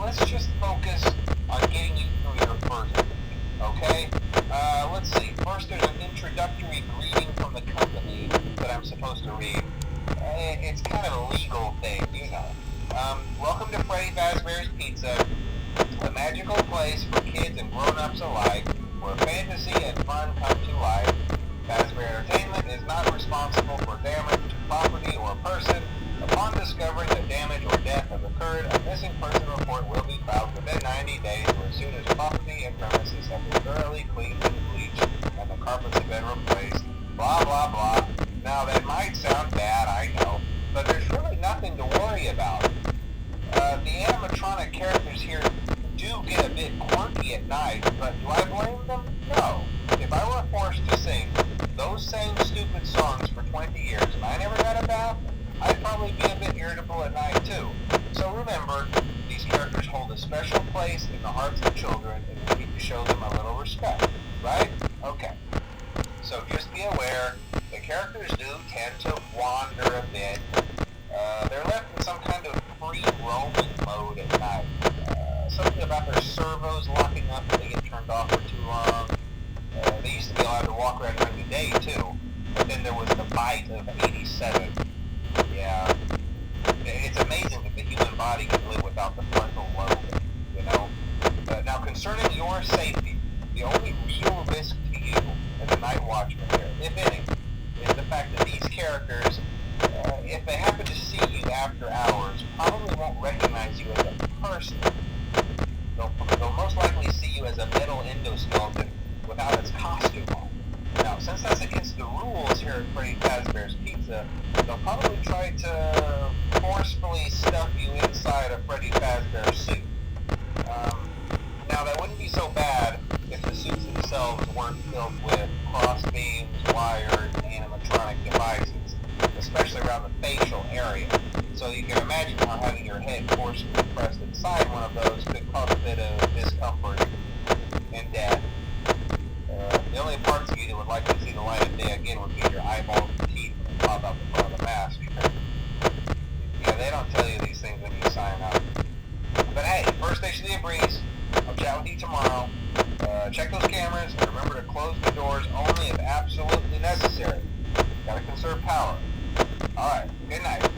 let's just focus on getting you through your first week, okay? Let's see. First, there's an introductory greeting from the company that I'm supposed to read. It's kind of a legal thing, you know. Welcome to Freddy Fazbear's Pizza, a magical place for kids and grown-ups alike, where fantasy and fun come to life. Fazbear Entertainment is not responsible for damage to property or person. Upon discovering that damage or death has occurred, a missing person report will be filed within 90 days or as soon as property and premises have been thoroughly cleaned and bleached and the carpets have been replaced. Blah, blah, blah. Now, that might sound bad, I know, but there's really nothing to worry about. The animatronic characters here do get a bit quirky at night, but do I blame them? No. If I were forced to sing those same stupid songs for 20 years and I never got a bath, I'd probably be a bit irritable at night too. So remember, these characters hold a special place in the hearts of children and we need to show them a little respect, right? Okay. So just be aware, the characters do tend to wander a bit. They're left in some kind of free roaming mode at night. Something about their servos locking up if they get turned off for too long. They used to be allowed to walk around during the day too, but then there was the bite of 87. Yeah, it's amazing that the human body can live without the frontal lobe, you know? Now, concerning your safety, the only real risk to you as a night watchman here, if any, is the fact that these characters, if they happen to see you after hours, probably won't recognize you as a person. They'll most likely see you as a metal endoskeleton without its costume on. Now, since that's against the rules here at Freddy Fazbear's Pizza, they'll probably try to forcefully stuff you inside a Freddy Fazbear suit. Now, that wouldn't be so bad if the suits themselves weren't filled with cross beams, wires, and animatronic devices, especially around the facial area. So you can imagine how having your head forcefully pressed inside one of those could cause a bit of discomfort and death. The only parts of you that would likely see the light of day again would be your eyeballs and teeth when they pop out the front of the mask. Yeah, they don't tell you these things when you sign up. But hey, first station of the breeze. I'll chat with you tomorrow. Check those cameras and remember to close the doors only if absolutely necessary. Gotta conserve power. Alright, good night.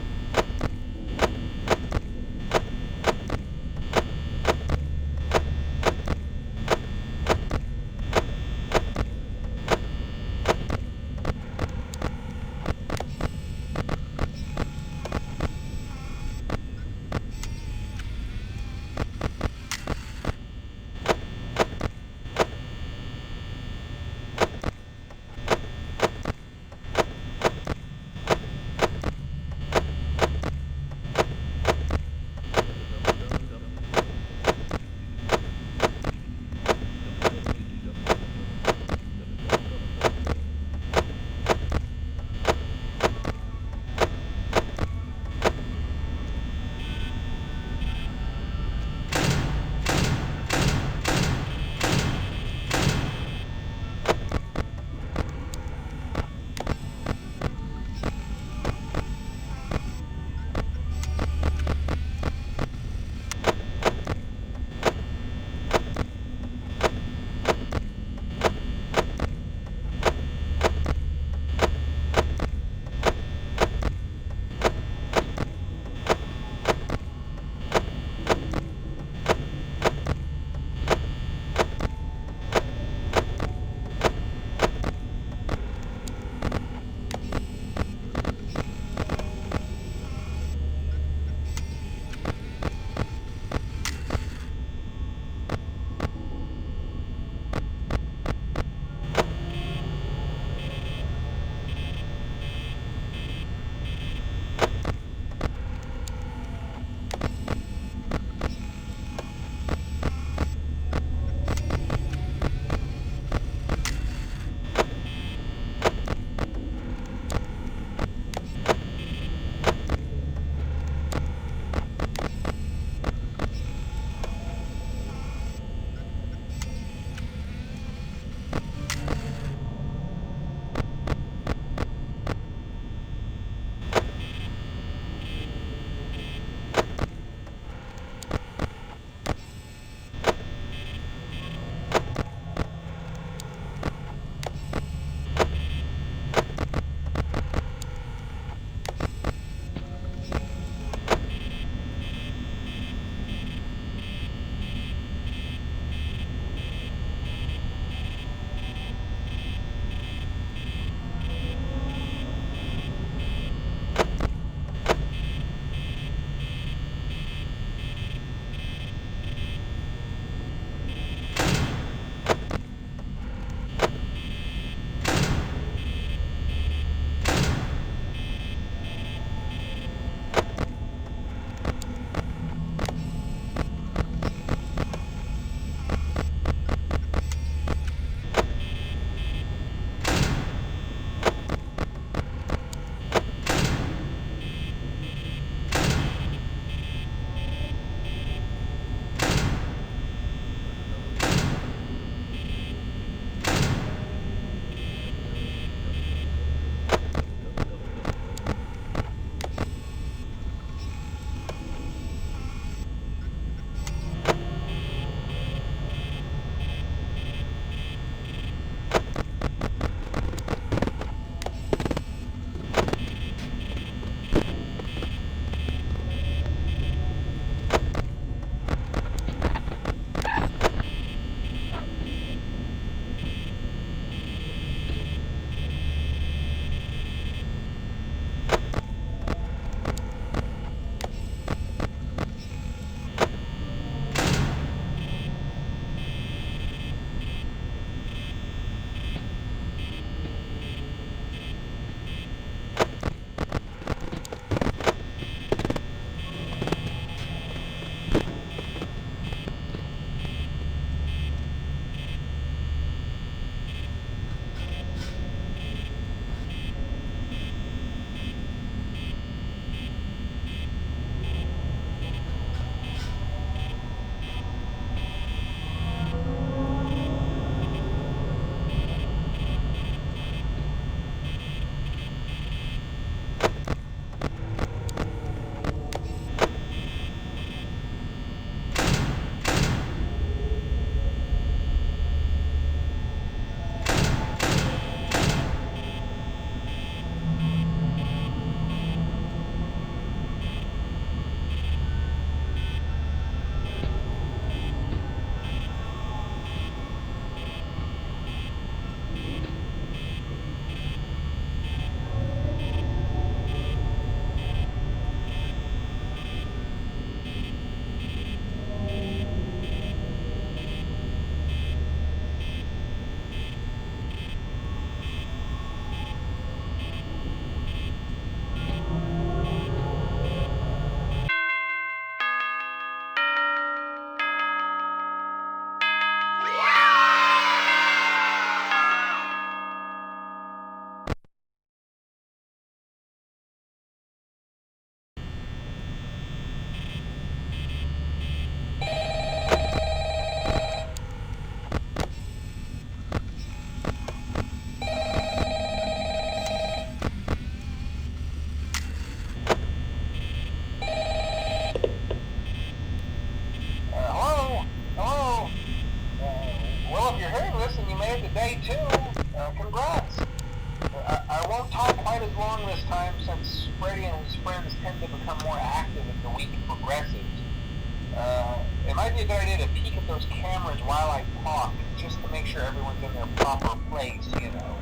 be a good idea to peek at those cameras while I talk, just to make sure everyone's in their proper place, you know.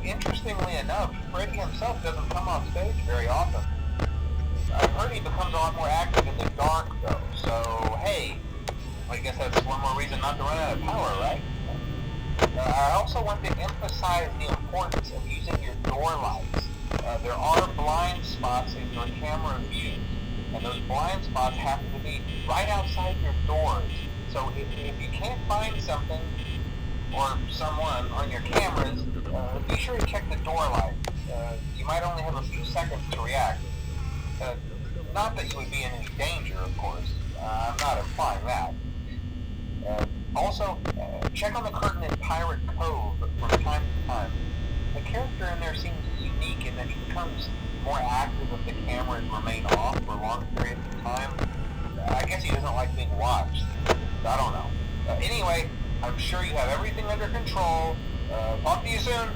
Interestingly enough, Freddy himself doesn't come off stage very often. I've heard he becomes a lot more active in the dark, though, so hey, I guess that's one more reason not to run out of power, right? I also want to emphasize the importance of using your door lights. There are blind spots in your camera view, and those blind spots happen to be right outside your doors. So if you can't find something or someone on your cameras, be sure to check the door light. You might only have a few seconds to react. Not that you would be in any danger, of course. I'm not implying that. Also, check on the curtain in Pirate Cove from time to time. The character in there seems unique in that he becomes more active if the cameras remain off for long periods of time. I guess he doesn't like being watched. I don't know. Anyway, I'm sure you have everything under control. Talk to you soon.